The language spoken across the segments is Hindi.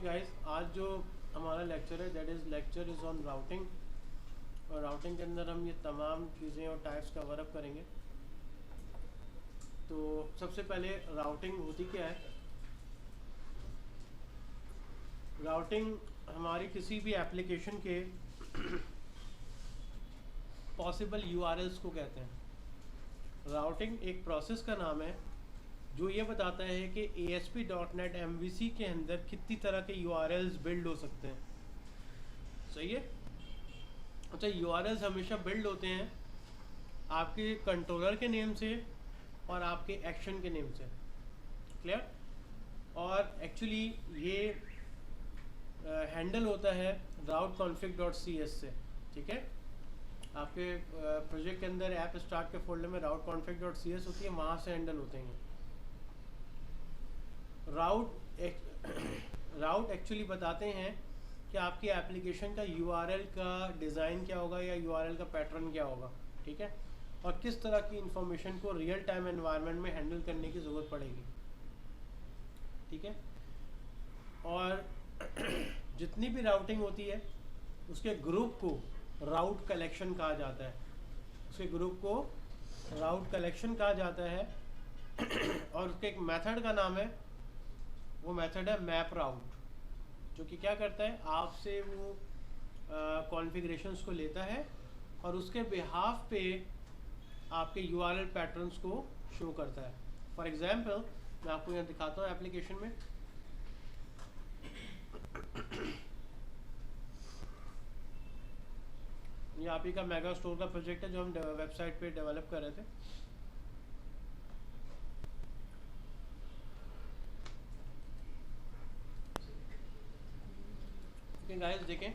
गाइस, आज जो हमारा लेक्चर है that is lecture is on routing. और राउटिंग के अंदर हम ये तमाम चीज़ें और टाइप्स कवर अप करेंगे। तो सबसे पहले राउटिंग होती क्या है। राउटिंग हमारी किसी भी एप्लीकेशन के पॉसिबल यूआरएल्स को कहते हैं। राउटिंग एक प्रोसेस का नाम है जो ये बताता है कि ASP.NET MVC के अंदर कितनी तरह के URLs बिल्ड हो सकते हैं। सही है। अच्छा, URLs हमेशा बिल्ड होते हैं आपके कंट्रोलर के नेम से और आपके एक्शन के नेम से। क्लियर। और एक्चुअली ये हैंडल होता है route-config.cs से। ठीक है। आपके प्रोजेक्ट के अंदर ऐप स्टार्ट के फोल्डर में route-config.cs होती है, वहाँ से हैंडल होते हैं। राउट एक्चुअली बताते हैं कि आपकी एप्लीकेशन का URL का डिज़ाइन क्या होगा या URL का पैटर्न क्या होगा। ठीक है। और किस तरह की इंफॉर्मेशन को रियल टाइम एनवायरनमेंट में हैंडल करने की ज़रूरत पड़ेगी। ठीक है। और जितनी भी राउटिंग होती है उसके ग्रुप को राउट कलेक्शन कहा जाता है। उसके ग्रुप को राउट कलेक्शन कहा जाता है। और उसके एक मेथड का नाम है, वो मेथड है मैप राउट, जो कि क्या करता है, आपसे वो कॉन्फ़िगरेशंस को लेता है और उसके बिहाफ पे आपके URL पैटर्न्स को शो करता है। फॉर एग्जांपल मैं आपको यहाँ दिखाता हूँ एप्लीकेशन में। ये आप ही का मेगा स्टोर का प्रोजेक्ट है जो हम वेबसाइट पे डेवलप कर रहे थे। ओके गाइस, देखें,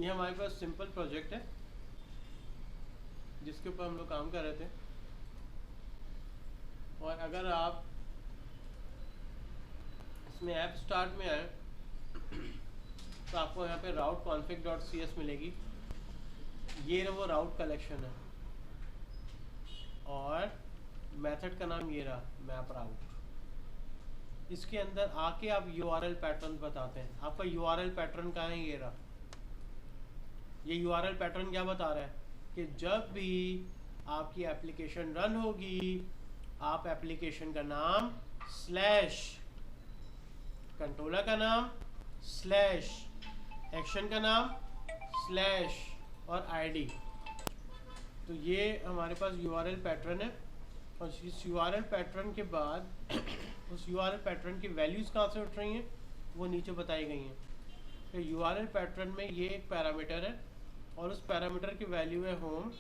ये हमारे पास सिंपल प्रोजेक्ट है जिसके ऊपर हम लोग काम कर रहे थे। और अगर आप इसमें ऐप स्टार्ट में आए तो आपको यहाँ पे route-config.cs मिलेगी। ये वो राउट कलेक्शन है और मेथड का नाम ये रहा मैप राउट। इसके अंदर आके आप URL पैटर्न बताते हैं। आपका URL पैटर्न कहाँ है, ये रहा। ये URL पैटर्न क्या बता रहा है कि जब भी आपकी एप्लीकेशन रन होगी, आप एप्लीकेशन का नाम स्लैश कंट्रोलर का नाम स्लैश एक्शन का नाम स्लैश और ID। तो ये हमारे पास URL पैटर्न है। और इस URL पैटर्न के बाद उस URL पैटर्न की वैल्यूज़ कहाँ से उठ रही हैं वो नीचे बताई गई हैं। तो URL पैटर्न में ये एक पैरामीटर है और उस पैरामीटर की वैल्यू है होम।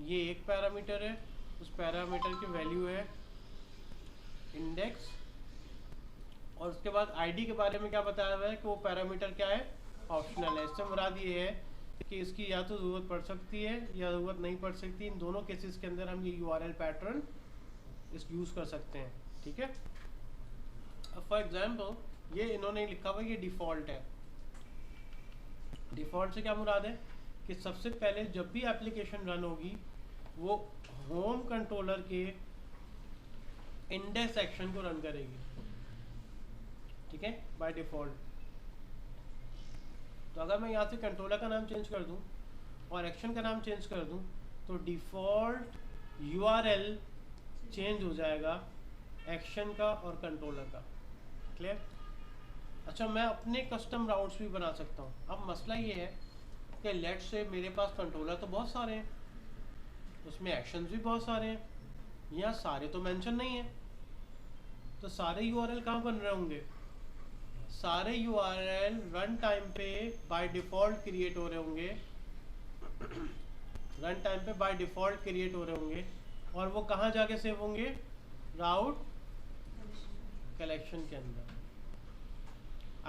ये एक पैरामीटर है, उस पैरामीटर की वैल्यू है इंडेक्स। और उसके बाद ID के बारे में क्या बताया हुआ है कि वो पैरामीटर क्या है, ऑप्शनल है। इससे मुराद ये है कि इसकी या तो ज़रूरत पड़ सकती है या ज़रूरत नहीं पड़ सकती। इन दोनों केसेस के अंदर हम ये URL पैटर्न इस यूज़ कर सकते हैं। ठीक है। अब फॉर एग्जांपल ये इन्होंने लिखा हुआ ये डिफ़ॉल्ट है। डिफ़ॉल्ट से क्या मुराद है कि सबसे पहले जब भी एप्लीकेशन रन होगी वो होम कंट्रोलर के इंडेक्स सेक्शन को रन करेगी। ठीक है, बाय डिफ़ॉल्ट। तो अगर मैं यहाँ से कंट्रोलर का नाम चेंज कर दूँ और एक्शन का नाम चेंज कर दूँ तो डिफ़ॉल्ट URL चेंज हो जाएगा एक्शन का और कंट्रोलर का। क्लियर। अच्छा, मैं अपने कस्टम राउट्स भी बना सकता हूँ। अब मसला ये है कि लेट्स से मेरे पास कंट्रोलर तो बहुत सारे हैं, उसमें एक्शंस भी बहुत सारे हैं, यहाँ सारे तो मेंशन नहीं है। तो सारे URL कहाँ बन रहे होंगे, सारे URL रन टाइम पे बाय डिफ़ॉल्ट क्रिएट हो रहे होंगे। रन टाइम पे बाय डिफ़ॉल्ट क्रिएट हो रहे होंगे और वो कहाँ जाके सेव होंगे, राउट कलेक्शन के अंदर।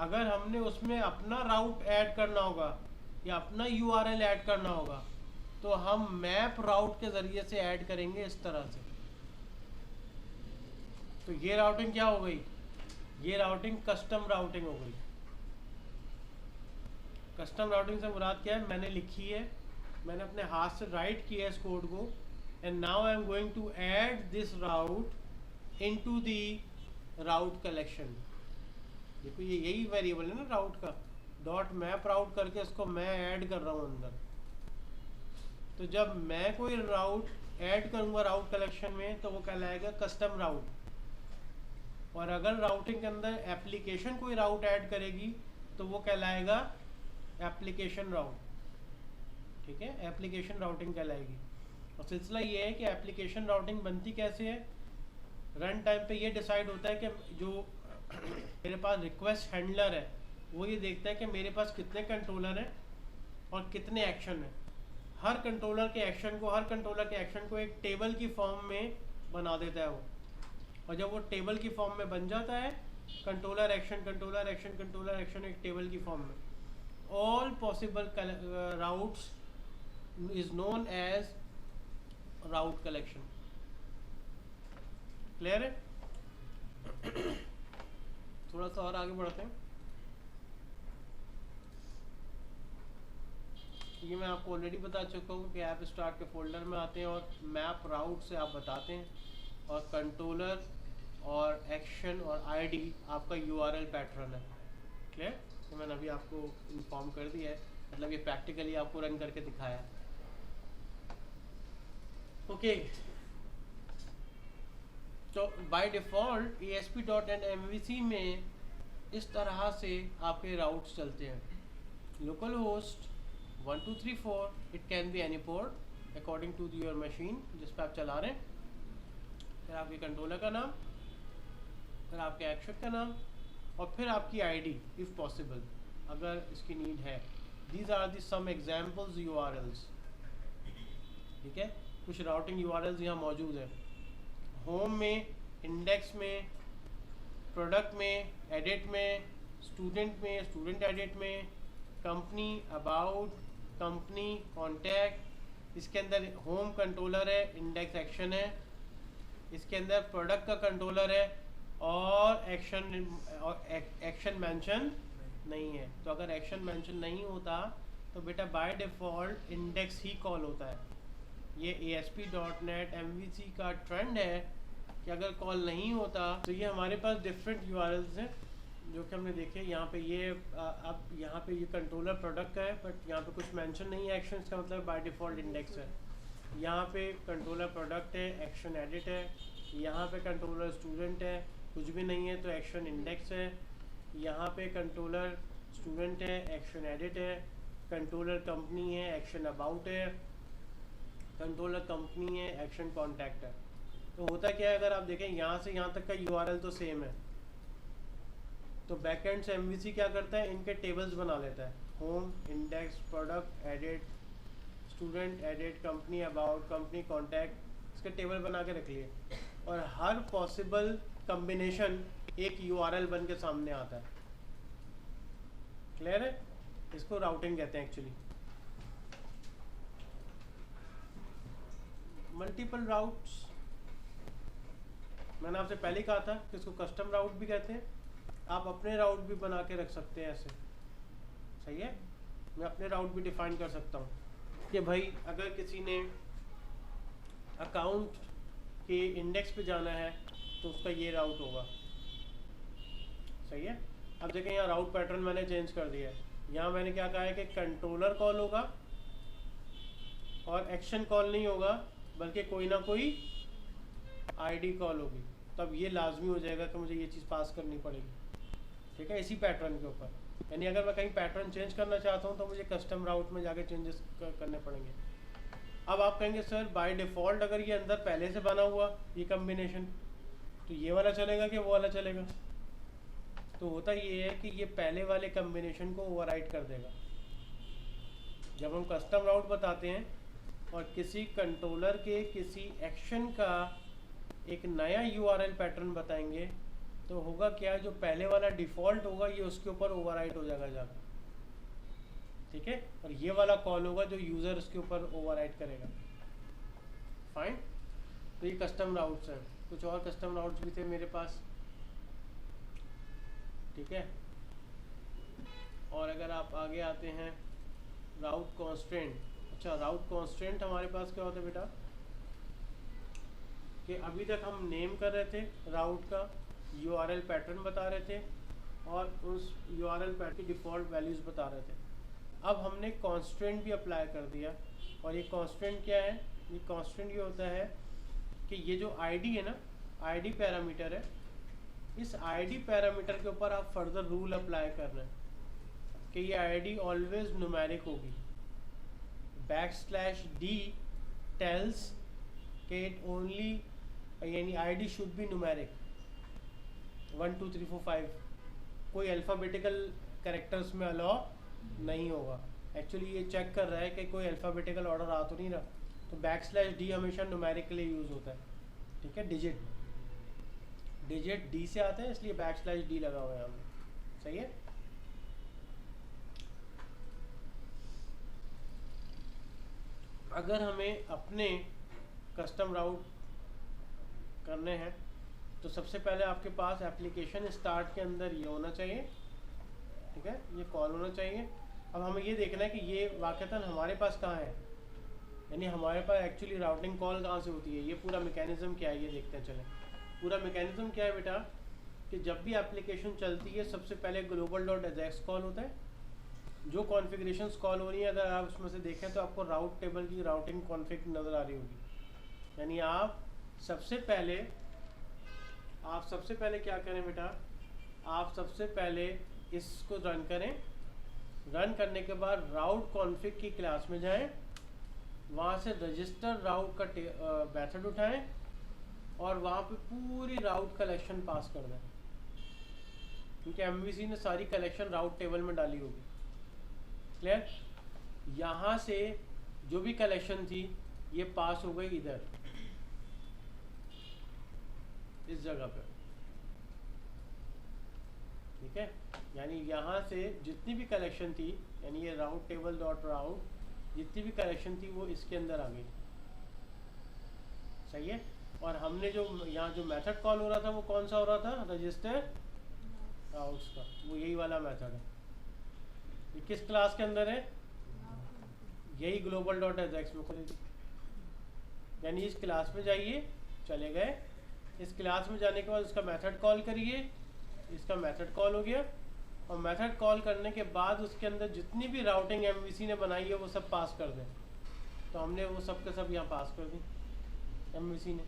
अगर हमने उसमें अपना राउट ऐड करना होगा या अपना URL ऐड करना होगा तो हम मैप राउट के ज़रिए से ऐड करेंगे इस तरह से। तो ये राउटिंग क्या हो गई, ये राउटिंग कस्टम राउटिंग हो गई। कस्टम राउटिंग से मुराद क्या है, मैंने लिखी है, मैंने अपने हाथ से राइट किया इस कोड को, and now I am going to add this route into the route collection. देखो ये यही वेरिएबल है ना राउट का, डॉट मैप राउट करके इसको मैं ऐड कर रहा हूँ अंदर। तो जब मैं कोई राउट ऐड करूँगा राउट कलेक्शन में तो वो कहलाएगा कस्टम राउट। और अगर राउटिंग के अंदर एप्लीकेशन कोई राउट ऐड करेगी तो वो कहलाएगा एप्लीकेशन राउट। ठीक है, एप्लीकेशन राउटिंग कहलाएगी। और सिलसिला ये है कि एप्लीकेशन राउटिंग बनती कैसे है, रन टाइम पे ये डिसाइड होता है कि जो मेरे पास रिक्वेस्ट हैंडलर है वो ये देखता है कि मेरे पास कितने कंट्रोलर हैं और कितने एक्शन हैं। हर कंट्रोलर के एक्शन को एक टेबल की फॉर्म में बना देता है वो। और जब वो टेबल की फॉर्म में बन जाता है, कंट्रोलर एक्शन एक टेबल की फॉर्म में, all possible routes is known as route collection. Clear है? थोड़ा सा और आगे बढ़ते हैं। ये मैं आपको ऑलरेडी बता चुका हूँ कि ऐप स्टार्ट के फोल्डर में आते हैं और मैप राउट से आप बताते हैं, और कंट्रोलर और एक्शन और आईडी आपका यूआरएल पैटर्न है। क्लियर? तो मैंने अभी आपको इन्फॉर्म कर दिया है, मतलब ये प्रैक्टिकली आपको रन करके दिखाया है। ओके, तो बाय डिफ़ॉल्ट ASP.NET MVC में इस तरह से आपके राउट्स चलते हैं। Local host 1234, it can be any port according to your machine जिस पर आप चला रहे हैं। फिर आपके कंट्रोलर का नाम, फिर आपके एक्शन का नाम, और फिर आपकी आईडी इफ़ पॉसिबल अगर इसकी नीड है। These are the some examples URLs। ठीक है, कुछ राउटिंग URLs यहाँ मौजूद है। होम में, इंडेक्स में, प्रोडक्ट में, एडिट में, स्टूडेंट एडिट में, कंपनी, अबाउट, कंपनी, कॉन्टैक्ट। इसके अंदर होम कंट्रोलर है, इंडेक्स एक्शन है। इसके अंदर प्रोडक्ट का कंट्रोलर है और एक्शन मेंशन नहीं है। तो अगर एक्शन मेंशन नहीं होता तो बेटा by default index he call होता है। ये ASP.NET MVC का ट्रेंड है कि अगर कॉल नहीं होता तो ये हमारे पास डिफरेंट URLs हैं जो कि हमने देखे। यहाँ पे ये अब यहाँ पे ये कंट्रोलर प्रोडक्ट का है, बट यहाँ पे कुछ मेंशन नहीं है एक्शन का, मतलब बाय डिफ़ॉल्ट इंडेक्स है। यहाँ पे कंट्रोलर प्रोडक्ट है, एक्शन एडिट है। यहाँ पे कंट्रोलर स्टूडेंट है, कुछ भी नहीं है तो एक्शन इंडेक्स है। यहाँ पे कंट्रोलर स्टूडेंट है, एक्शन एडिट है। कंट्रोलर कंपनी है, एक्शन अबाउट है। कंट्रोलर कंपनी है, एक्शन कॉन्टैक्ट है। तो होता क्या है, अगर आप देखें यहाँ से यहाँ तक का URL तो सेम है, तो बैकएंड से MVC क्या करता है, इनके टेबल्स बना लेता है। Home, index, product, edit, student edit, company about, company contact, इसके टेबल बना के रख लिए। और हर पॉसिबल कम्बिनेशन एक URL बन के सामने आता है। क्लियर है? इसको राउटिंग कहते हैं एक्चुअली। मल्टीपल राउट्स, मैंने आपसे पहले कहा था कि इसको कस्टम राउट भी कहते हैं। आप अपने राउट भी बना के रख सकते हैं ऐसे। सही है, मैं अपने राउट भी डिफाइन कर सकता हूँ कि भाई अगर किसी ने अकाउंट के इंडेक्स पे जाना है तो उसका ये राउट होगा। सही है, अब देखें यहाँ राउट पैटर्न मैंने चेंज कर दिया है। यहाँ मैंने क्या कहा है कि कंट्रोलर कॉल होगा और एक्शन कॉल नहीं होगा, बल्कि कोई ना कोई आईडी कॉल होगी। तब ये लाजमी हो जाएगा कि मुझे ये चीज़ पास करनी पड़ेगी। ठीक है, इसी पैटर्न के ऊपर। यानी अगर मैं कहीं पैटर्न चेंज करना चाहता हूँ तो मुझे कस्टम राउट में जाके चेंजेस करने पड़ेंगे। अब आप कहेंगे सर बाय डिफ़ॉल्ट अगर ये अंदर पहले से बना हुआ ये कम्बिनेशन, तो ये वाला चलेगा कि वो वाला चलेगा? तो होता ये है कि ये पहले वाले कम्बिनेशन को ओवरराइड कर देगा। जब हम कस्टम राउट बताते हैं और किसी कंट्रोलर के किसी एक्शन का एक नया URL पैटर्न बताएंगे तो होगा क्या, जो पहले वाला डिफ़ॉल्ट होगा ये उसके ऊपर ओवरराइड हो जाएगा जाकर। ठीक है, और ये वाला कॉल होगा जो यूज़र उसके ऊपर ओवरराइड करेगा। फाइन, तो ये कस्टम राउट्स हैं। कुछ और कस्टम राउट्स भी थे मेरे पास। ठीक है, और अगर आप आगे आते हैं राउट कॉन्स्ट्रेंट। अच्छा, राउट कॉन्स्ट्रेंट हमारे पास क्या होता है बेटा कि अभी तक हम नेम कर रहे थे राउट का, URL पैटर्न बता रहे थे, और उस URL पैटर्न की डिफ़ॉल्ट वैल्यूज़ बता रहे थे। अब हमने कॉन्स्टेंट भी अप्लाई कर दिया, और ये कॉन्स्टेंट क्या है? ये कॉन्स्टेंट ये होता है कि ये जो आईडी है ना, आईडी पैरामीटर है, इस आईडी पैरामीटर के ऊपर आप फर्दर रूल अप्लाई कर रहे हैं कि ये आईडी ऑलवेज न्यूमेरिक होगी। \d टेल्स कि इट ओनली, यानी आईडी शुड बी न्यूमेरिक 1 2 3 4 5, कोई अल्फ़ाबेटिकल कैरेक्टर्स में अलाउ नहीं होगा। एक्चुअली ये चेक कर रहा है कि कोई अल्फ़ाबेटिकल ऑर्डर आ तो नहीं रहा, तो \d हमेशा न्यूमेरिक के लिए यूज़ होता है, ठीक है। डिजिट डी से आते हैं, इसलिए \d लगा हुआ है हमने, सही है। अगर हमें अपने कस्टम राउट करने हैं तो सबसे पहले आपके पास एप्लीकेशन स्टार्ट के अंदर ये होना चाहिए, ठीक है, ये कॉल होना चाहिए। अब हमें ये देखना है कि ये वाक़तन हमारे पास कहाँ है, यानी हमारे पास एक्चुअली राउटिंग कॉल कहाँ से होती है, ये पूरा मैकेनिज़्म क्या है ये देखते हैं। चलें, पूरा मैकेनिज़्म क्या है बेटा, कि जब भी एप्लीकेशन चलती है सबसे पहले global.ajax कॉल होता है। जो कॉन्फ़िगरेशंस कॉल हो रही हैं, अगर आप उसमें से देखें तो आपको राउट टेबल की राउटिंग कॉन्फ़िग नज़र आ रही होगी। यानी आप सबसे पहले क्या करें बेटा, आप सबसे पहले इसको रन करें। रन करने के बाद राउट कॉन्फ़िग की क्लास में जाएं, वहाँ से रजिस्टर राउट का मेथड उठाएं और वहाँ पे पूरी राउट कलेक्शन पास कर दें, क्योंकि MVC ने सारी कलेक्शन राउट टेबल में डाली होगी। क्लियर? यहाँ से जो भी कलेक्शन थी ये पास हो गई इधर, इस जगह पे, ठीक है। यानी यहाँ से जितनी भी कलेक्शन थी, यानी ये राउट टेबल डॉट राउट, जितनी भी कलेक्शन थी वो इसके अंदर आ गई, सही है। और हमने जो यहाँ जो मेथड कॉल हो रहा था वो कौन सा हो रहा था, रजिस्टर राउट्स का, वो यही वाला मेथड है। ये किस क्लास के अंदर है, यही global.ajax में खोलेगी। यानी इस क्लास में जाइए, चले गए, इस क्लास में जाने के बाद उसका मेथड कॉल करिए, इसका मेथड कॉल हो गया, और मेथड कॉल करने के बाद उसके अंदर जितनी भी राउटिंग MVC ने बनाई है वो सब पास कर दें। तो हमने वो सब के सब यहाँ पास कर दी MVC ने।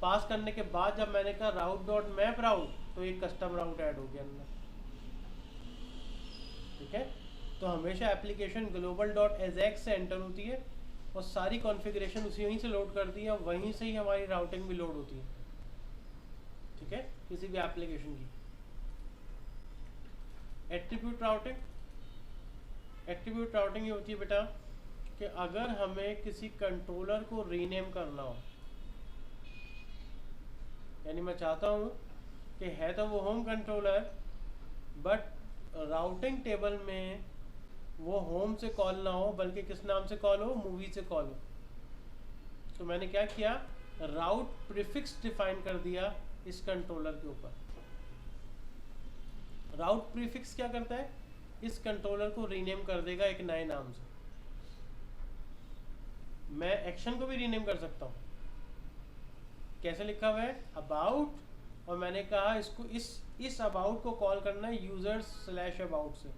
पास करने के बाद जब मैंने कहा route.map राउट, तो एक कस्टम राउट ऐड हो गया अंदर, ठीक है। तो हमेशा एप्लीकेशन global.ajax से एंटर होती है और सारी कॉन्फ़िगरेशन उसी वहीं से लोड करती है, वहीं से ही हमारी राउटिंग भी लोड होती है, ठीक है, किसी भी एप्लीकेशन की। एट्रीब्यूट राउटिंग ये होती है बेटा कि अगर हमें किसी कंट्रोलर को रीनेम करना हो, यानी मैं चाहता हूँ कि है तो वो home controller, but routing table में वो होम से कॉल ना हो, बल्कि किस नाम से कॉल हो, मूवी से कॉल हो, तो मैंने क्या किया, राउट प्रीफिक्स डिफाइन कर दिया इस कंट्रोलर के ऊपर। राउट प्रीफिक्स क्या करता है, इस कंट्रोलर को रीनेम कर देगा एक नए नाम से। मैं एक्शन को भी रीनेम कर सकता हूँ, कैसे लिखा हुआ है, अबाउट, और मैंने कहा इसको इस अबाउट को कॉल करना है users/about से।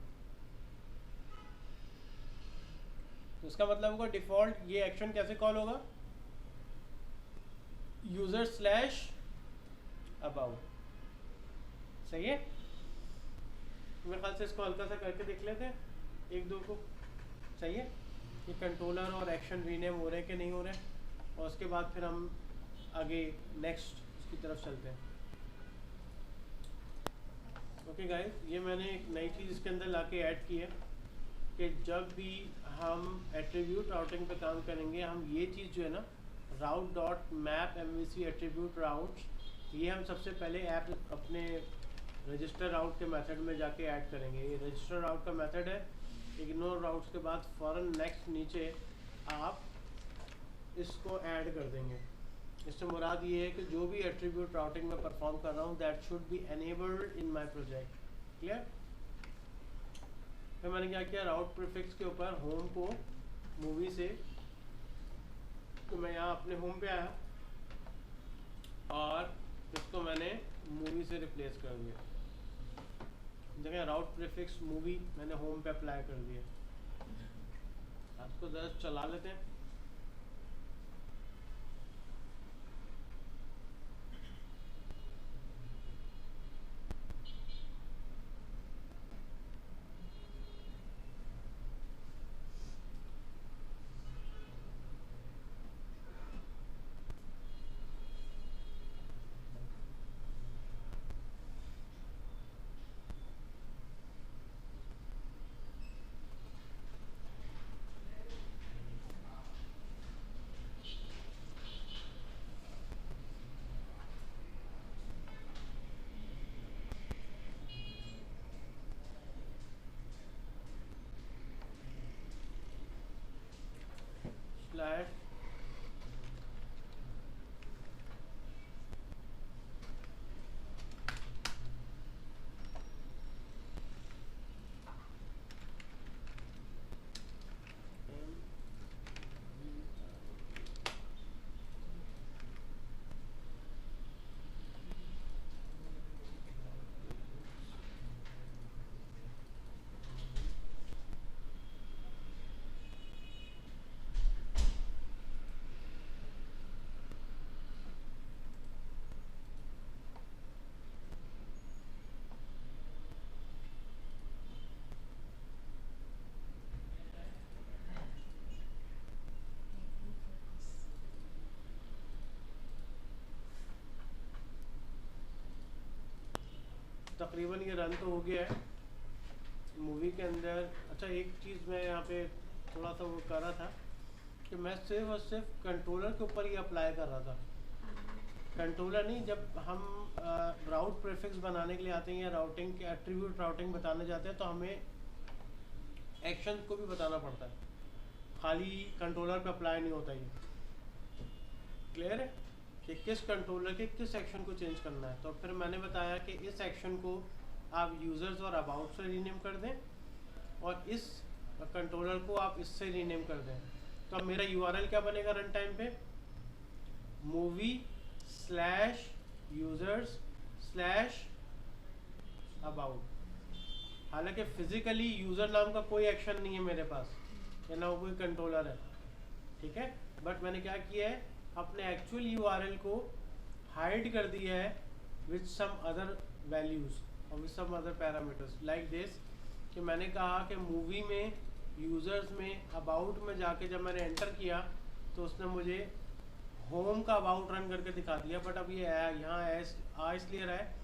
तो इसका मतलब होगा डिफॉल्ट ये एक्शन कैसे कॉल होगा, users/about, सही है। मेरे ख्याल से इसको हल्का सा करके देख लेते हैं एक दो को, सही है। ये कंट्रोलर और एक्शन रीनेम हो रहे हैं कि नहीं हो रहे हैं, और उसके बाद फिर हम आगे नेक्स्ट उसकी तरफ चलते हैं। ओके गाइस, ये मैंने एक नई चीज़ इसके अंदर लाके ऐड की है कि जब भी हम एट्रीब्यूट राउटिंग पे काम करेंगे, हम ये चीज़ जो है ना, route.map MVC एट्रीब्यूट राउट, ये हम सबसे पहले ऐप अपने रजिस्टर राउट के मेथड में जाके ऐड करेंगे। ये रजिस्टर राउट का मेथड है, इग्नोर राउट्स के बाद फ़ौरन नेक्स्ट नीचे आप इसको ऐड कर देंगे। इससे मुराद ये है कि जो भी एट्रीब्यूट राउटिंग में परफॉर्म कर रहा हूँ, that should be enabled in my project. Clear? फिर मैंने क्या किया, राउट प्रीफिक्स के ऊपर होम को मूवी से, तो मैं यहाँ अपने होम पे आया और इसको मैंने मूवी से रिप्लेस कर दिया। देखिए राउट प्रीफिक्स मूवी मैंने होम पे अप्लाई कर दिया। आपको ज़रा चला लेते हैं। स्लैश तकरीबन ये रन तो हो गया है मूवी के अंदर। अच्छा एक चीज़ मैं यहाँ पे थोड़ा सा वो कर रहा था कि मैं सिर्फ और सिर्फ कंट्रोलर के ऊपर ही अप्लाई कर रहा था। कंट्रोलर नहीं, जब हम राउट प्रीफिक्स बनाने के लिए आते हैं या राउटिंग के एट्रीब्यूट राउटिंग बताने जाते हैं तो हमें एक्शन को भी बताना पड़ता है, खाली कंट्रोलर पे अप्लाई नहीं होता। ये क्लियर है कि किस कंट्रोलर के किस एक्शन को चेंज करना है। तो फिर मैंने बताया कि इस एक्शन को आप यूज़र्स और अबाउट से रीनेम कर दें और इस कंट्रोलर को आप इससे रीनेम कर दें। तो अब मेरा यूआरएल क्या बनेगा रन टाइम पे? Movie slash users slash about. हालांकि फिजिकली यूज़र नाम का कोई एक्शन नहीं है मेरे पास, या ना वो कोई कंट्रोलर है, ठीक है। बट मैंने क्या किया है, अपने एक्चुअल यूआरएल को हाइड कर दिया है विथ सम अदर वैल्यूज़ और with some other parameters like this. कि मैंने कहा कि मूवी में यूज़र्स में अबाउट में जाके जब मैंने एंटर किया तो उसने मुझे होम का अबाउट रन करके दिखा दिया। बट अब ये आया यहाँ इसलिए रहा है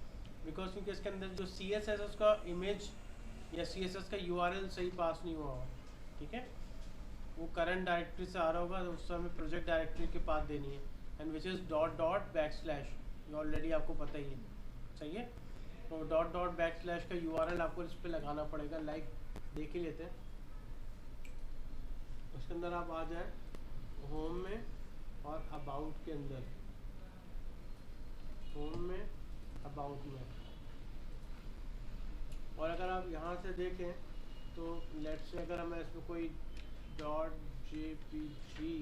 बिकॉज क्योंकि इसके अंदर जो सी एस एस उसका इमेज या सी एस एस का यूआरएल सही पास नहीं हुआ होगा, ठीक है। वो करंट डायरेक्टरी से आ रहा होगा तो उससे हमें प्रोजेक्ट डायरेक्टरी के पास देनी है and which is dot dot back slash. ये ऑलरेडी आपको पता ही है, सही है। तो डॉट डॉट बैक स्लैश का यूआरएल आपको इस पर लगाना पड़ेगा। लाइक देख ही लेते हैं। उसके अंदर आप आ जाए होम में और अबाउट के अंदर, होम में अबाउट में, और अगर आप यहाँ से देखें तो लेट्स से अगर हमें इसमें कोई डॉट जेपीजी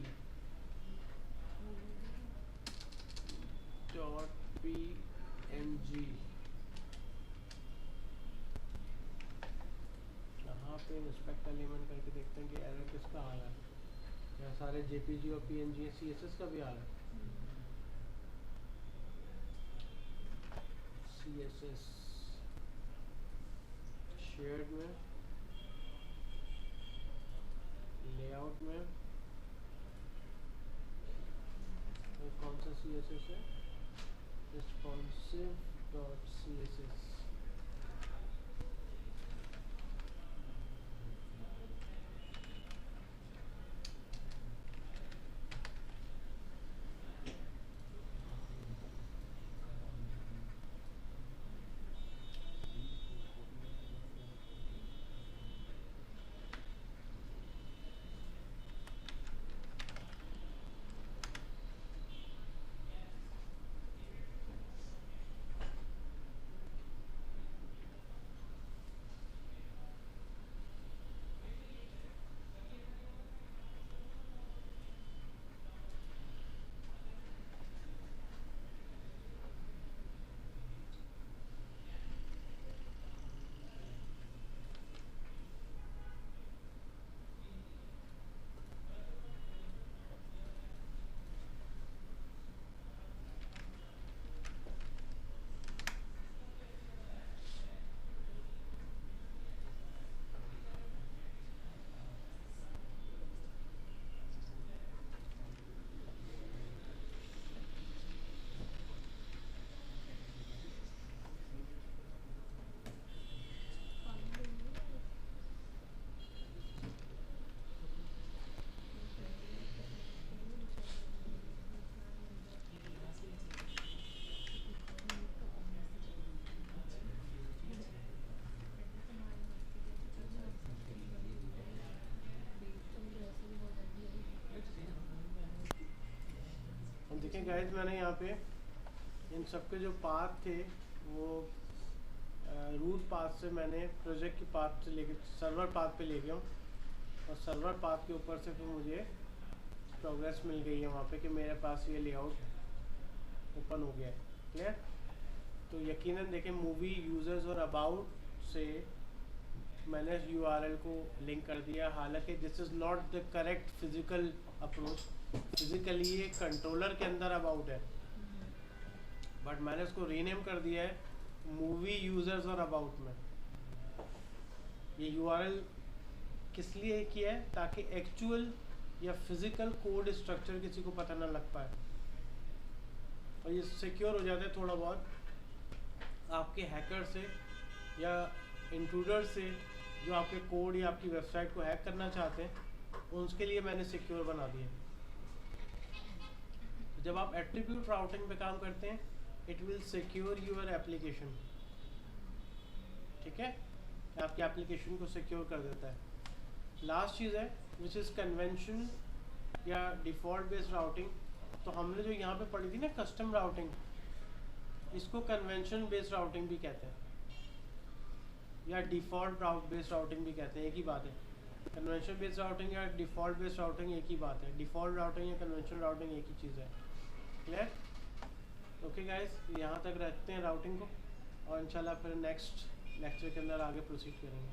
डॉट पीएनजी यहाँ पे इंस्पेक्ट एलिमेंट करके देखते हैं कि एरर किसका आ रहा है। यहाँ सारे जेपीजी और पीएनजी सीएसएस का भी आ रहा है। सीएसएस शेयर्ड में, लेआउट में, तो कौन सा सीएसएस है? Responsive dot CSS. देखिए गाइस, मैंने यहाँ पे इन सब के जो पाथ थे वो रूट पाथ से मैंने प्रोजेक्ट के पाथ से लेके सर्वर पाथ पे ले गया हूँ, और सर्वर पाथ के ऊपर से फिर मुझे प्रोग्रेस मिल गई है वहाँ पे कि मेरे पास ये लेआउट ओपन हो गया है। क्लियर? तो यकीनन देखें, मूवी यूजर्स और अबाउट से मैंने यूआरएल को लिंक कर दिया। हालांकि this is not the correct physical approach. Physically ये कंट्रोलर के अंदर अबाउट है, बट मैंने इसको रीनेम कर दिया है मूवी यूजर्स और अबाउट में। ये यूआरएल किस लिए किया है? ताकि एक्चुअल या फिजिकल कोड स्ट्रक्चर किसी को पता ना लग पाए, और ये सिक्योर हो जाता है थोड़ा बहुत आपके हैकर से या इंट्रूडर से जो आपके कोड या आपकी वेबसाइट को हैक करना चाहते हैं, उसके लिए मैंने सिक्योर बना दिया। जब आप एट्रीब्यूट राउटिंग पे काम करते हैं, it will secure your application. ठीक है, आपकी एप्लीकेशन को सिक्योर कर देता है। लास्ट चीज़ है विच इज़ कन्वेंशन या डिफ़ॉल्ट बेस्ड राउटिंग। तो हमने जो यहाँ पे पढ़ी थी ना कस्टम राउटिंग, इसको कन्वेंशन बेस्ड राउटिंग भी कहते हैं या डिफ़ॉल्ट बेस्ड राउटिंग भी कहते हैं, एक ही बात है। कन्वेंशन बेस्ड राउटिंग या डिफ़ॉल्ट बेस्ड राउटिंग एक ही बात है। डिफ़ॉल्ट राउटिंग या कन्वेंशन राउटिंग एक ही चीज़ है। क्लियर? ओके गाइस, यहाँ तक रखते हैं राउटिंग को, और इंशाल्लाह फिर नेक्स्ट लेक्चर के अंदर आगे प्रोसीड करेंगे।